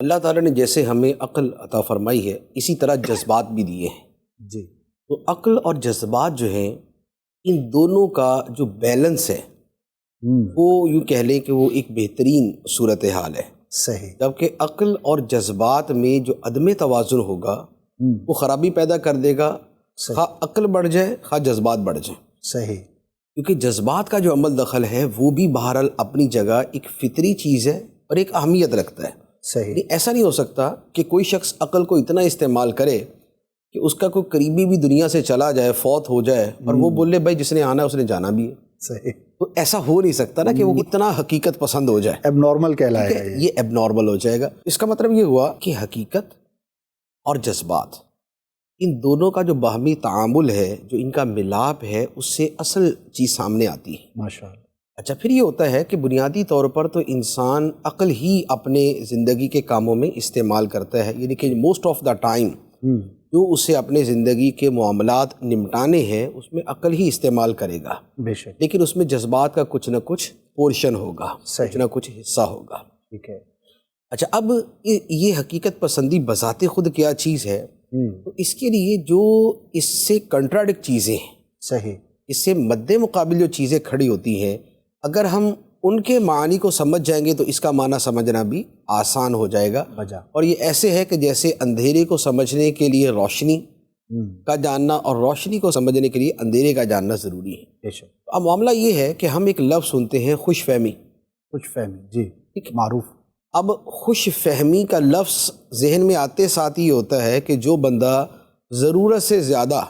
اللہ تعالیٰ نے جیسے ہمیں عقل عطا فرمائی ہے اسی طرح جذبات بھی دیے ہیں جی. تو عقل اور جذبات جو ہیں ان دونوں کا جو بیلنس ہے وہ یوں کہہ لیں کہ وہ ایک بہترین صورتحال ہے. صحیح. جبکہ عقل اور جذبات میں جو عدم توازن ہوگا وہ خرابی پیدا کر دے گا، خواہ عقل بڑھ جائے خواہ جذبات بڑھ جائیں. صحیح. کیونکہ جذبات کا جو عمل دخل ہے وہ بھی بہرحال اپنی جگہ ایک فطری چیز ہے اور ایک اہمیت رکھتا ہے. صحیح. ایسا نہیں ہو سکتا کہ کوئی شخص عقل کو اتنا استعمال کرے کہ اس کا کوئی قریبی بھی دنیا سے چلا جائے، فوت ہو جائے، اور وہ بولے بھائی جس نے آنا ہے اس نے جانا بھی ہے. صحیح. تو ایسا ہو نہیں سکتا نا کہ وہ اتنا حقیقت پسند ہو جائے. ایب نارمل کہلائے گا یہ ایب نارمل ہو جائے گا. اس کا مطلب یہ ہوا کہ حقیقت اور جذبات ان دونوں کا جو باہمی تعامل ہے، جو ان کا ملاپ ہے، اس سے اصل چیز سامنے آتی ہے. ماشاءاللہ. اچھا، پھر یہ ہوتا ہے کہ بنیادی طور پر تو انسان عقل ہی اپنے زندگی کے کاموں میں استعمال کرتا ہے، یعنی کہ موسٹ آف دا ٹائم جو اسے اپنے زندگی کے معاملات نمٹانے ہیں اس میں عقل ہی استعمال کرے گا. بے شک. لیکن اس میں جذبات کا کچھ نہ کچھ پورشن ہوگا، صحیح. کچھ نہ کچھ حصہ ہوگا. ٹھیک ہے. اچھا، اب یہ حقیقت پسندی بذات خود کیا چیز ہے؟ تو اس کے لیے جو اس سے کنٹراڈکٹ چیزیں ہیں، صحیح، اس سے مد مقابل جو چیزیں کھڑی ہوتی ہیں، اگر ہم ان کے معنی کو سمجھ جائیں گے تو اس کا معنی سمجھنا بھی آسان ہو جائے گا. بجا. اور یہ ایسے ہے کہ جیسے اندھیرے کو سمجھنے کے لیے روشنی کا جاننا اور روشنی کو سمجھنے کے لیے اندھیرے کا جاننا ضروری ہے. بے شک. اب معاملہ یہ ہے کہ ہم ایک لفظ سنتے ہیں، خوش فہمی. خوش فہمی، جی، معروف. اب خوش فہمی کا لفظ ذہن میں آتے ساتھ ہی ہوتا ہے کہ جو بندہ ضرورت سے زیادہ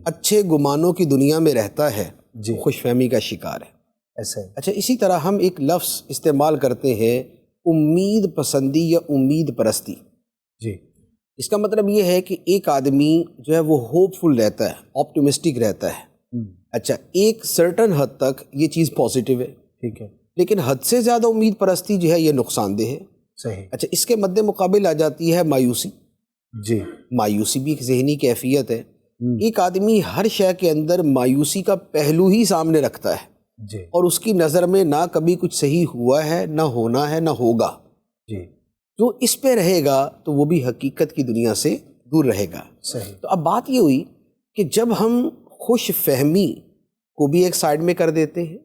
اچھے گمانوں کی دنیا میں رہتا ہے جی، وہ خوش فہمی کا شکار ہے. ایسا ہے. اچھا، اسی طرح ہم ایک لفظ استعمال کرتے ہیں امید پسندی یا امید پرستی. جی. اس کا مطلب یہ ہے کہ ایک آدمی جو ہے وہ ہوپ فل رہتا ہے، آپٹیمسٹک رہتا ہے. اچھا، ایک سرٹن حد تک یہ چیز پازیٹیو ہے. ٹھیک ہے. لیکن حد سے زیادہ امید پرستی جو ہے یہ نقصان دہ ہے. صحیح. اچھا، اس کے مد مقابل آ جاتی ہے مایوسی. جی. مایوسی بھی ایک ذہنی کیفیت ہے. ایک آدمی ہر شے کے اندر مایوسی کا پہلو ہی سامنے رکھتا ہے. جی. اور اس کی نظر میں نہ کبھی کچھ صحیح ہوا ہے، نہ ہونا ہے، نہ ہوگا. جی. جو اس پہ رہے گا تو وہ بھی حقیقت کی دنیا سے دور رہے گا. صحیح. تو اب بات یہ ہوئی کہ جب ہم خوش فہمی کو بھی ایک سائڈ میں کر دیتے ہیں،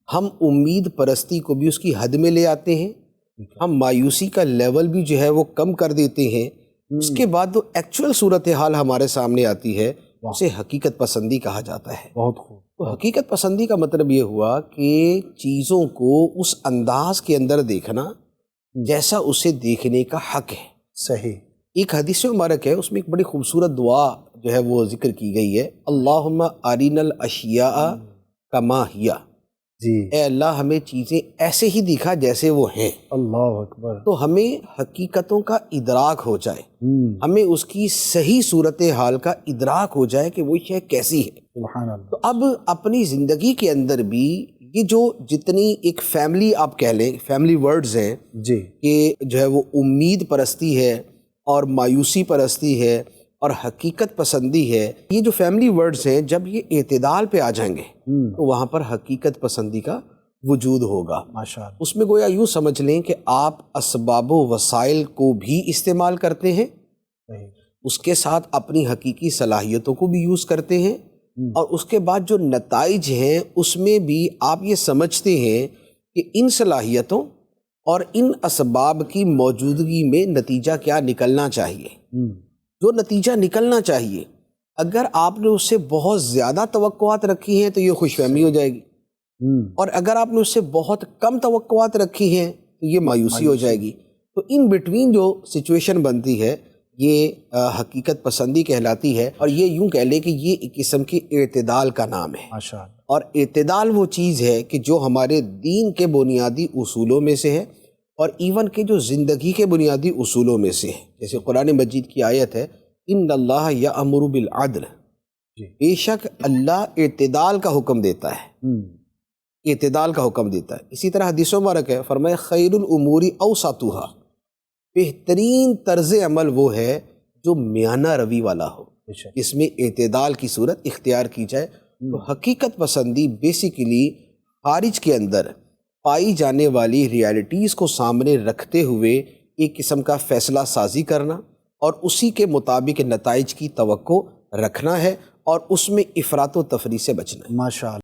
ہم امید پرستی کو بھی اس کی حد میں لے آتے ہیں، ہم مایوسی کا لیول بھی جو ہے وہ کم کر دیتے ہیں، اس کے بعد جو ایکچوئل صورتحال ہمارے سامنے آتی ہے اسے حقیقت پسندی کہا جاتا ہے. بہت خوب. تو حقیقت پسندی کا مطلب یہ ہوا کہ چیزوں کو اس انداز کے اندر دیکھنا جیسا اسے دیکھنے کا حق ہے. صحیح. ایک حدیث مبارک ہے، اس میں ایک بڑی خوبصورت دعا جو ہے وہ ذکر کی گئی ہے، اللہم ارنا الاشیاء کما ہی. جی. اے اللہ ہمیں چیزیں ایسے ہی دکھا جیسے وہ ہیں. اللہ اکبر. تو ہمیں حقیقتوں کا ادراک ہو جائے، ہمیں اس کی صحیح صورتحال کا ادراک ہو جائے کہ وہ شے کیسی ہے. سبحان اللہ. تو اب اپنی زندگی کے اندر بھی یہ جو جتنی ایک فیملی آپ کہہ لیں، فیملی ورڈز ہیں جی، کہ جو ہے وہ امید پرستی ہے اور مایوسی پرستی ہے اور حقیقت پسندی ہے، یہ جو فیملی ورڈز ہیں جب یہ اعتدال پہ آ جائیں گے تو وہاں پر حقیقت پسندی کا وجود ہوگا. ماشاءاللہ. اس میں گویا یوں سمجھ لیں کہ آپ اسباب و وسائل کو بھی استعمال کرتے ہیں، اس کے ساتھ اپنی حقیقی صلاحیتوں کو بھی یوز کرتے ہیں، اور اس کے بعد جو نتائج ہیں اس میں بھی آپ یہ سمجھتے ہیں کہ ان صلاحیتوں اور ان اسباب کی موجودگی میں نتیجہ کیا نکلنا چاہیے. جو نتیجہ نکلنا چاہیے اگر آپ نے اس سے بہت زیادہ توقعات رکھی ہیں تو یہ خوش فہمی ہو جائے گی، اور اگر آپ نے اس سے بہت کم توقعات رکھی ہیں تو یہ مایوسی ہو جائے گی. تو ان بٹوین جو سچویشن بنتی ہے یہ حقیقت پسندی کہلاتی ہے، اور یہ یوں کہہ لیں کہ یہ ایک قسم کے اعتدال کا نام ہے. ماشاءاللہ. اور اعتدال وہ چیز ہے کہ جو ہمارے دین کے بنیادی اصولوں میں سے ہے اور ایون کہ جو زندگی کے بنیادی اصولوں میں سے ہے. جیسے قرآن مجید کی آیت ہے، ان اللہ یأمر بالعدل، بے شک اللہ اعتدال کا حکم دیتا ہے، اعتدال کا حکم دیتا ہے. اسی طرح حدیث مبارک ہے، فرمایا خیر الامور اوسطها، بہترین طرز عمل وہ ہے جو میانہ روی والا ہو، اس میں اعتدال کی صورت اختیار کی جائے. تو حقیقت پسندی بیسیکلی خارج کے اندر پائی جانے والی ریالٹیز کو سامنے رکھتے ہوئے ایک قسم کا فیصلہ سازی کرنا اور اسی کے مطابق نتائج کی توقع رکھنا ہے اور اس میں افراط و تفریط سے بچنا ہے۔ ماشاء اللہ۔